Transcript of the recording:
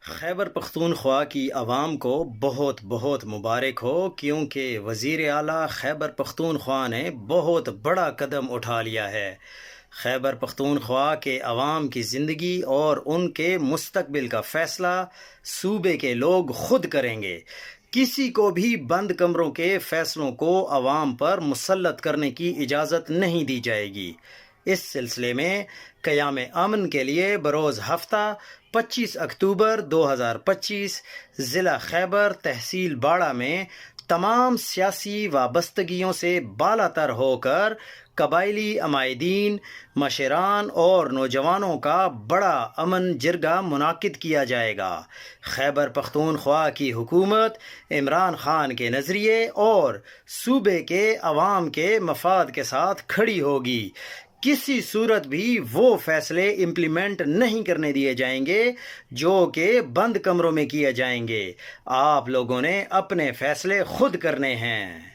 خیبر پختونخوا کی عوام کو بہت بہت مبارک ہو، کیونکہ وزیر اعلیٰ خیبر پختونخوا نے بہت بڑا قدم اٹھا لیا ہے۔ خیبر پختونخوا کے عوام کی زندگی اور ان کے مستقبل کا فیصلہ صوبے کے لوگ خود کریں گے۔ کسی کو بھی بند کمروں کے فیصلوں کو عوام پر مسلط کرنے کی اجازت نہیں دی جائے گی۔ اس سلسلے میں قیام امن کے لیے بروز ہفتہ 25 اکتوبر 2025 ضلع خیبر تحصیل باڑہ میں تمام سیاسی وابستگیوں سے بالا تر ہو کر قبائلی عمائدین، مشیران اور نوجوانوں کا بڑا امن جرگہ منعقد کیا جائے گا۔ خیبر پختونخوا کی حکومت عمران خان کے نظریے اور صوبے کے عوام کے مفاد کے ساتھ کھڑی ہوگی۔ کسی صورت بھی وہ فیصلے امپلیمنٹ نہیں کرنے دیے جائیں گے جو کہ بند کمروں میں کیے جائیں گے۔ آپ لوگوں نے اپنے فیصلے خود کرنے ہیں۔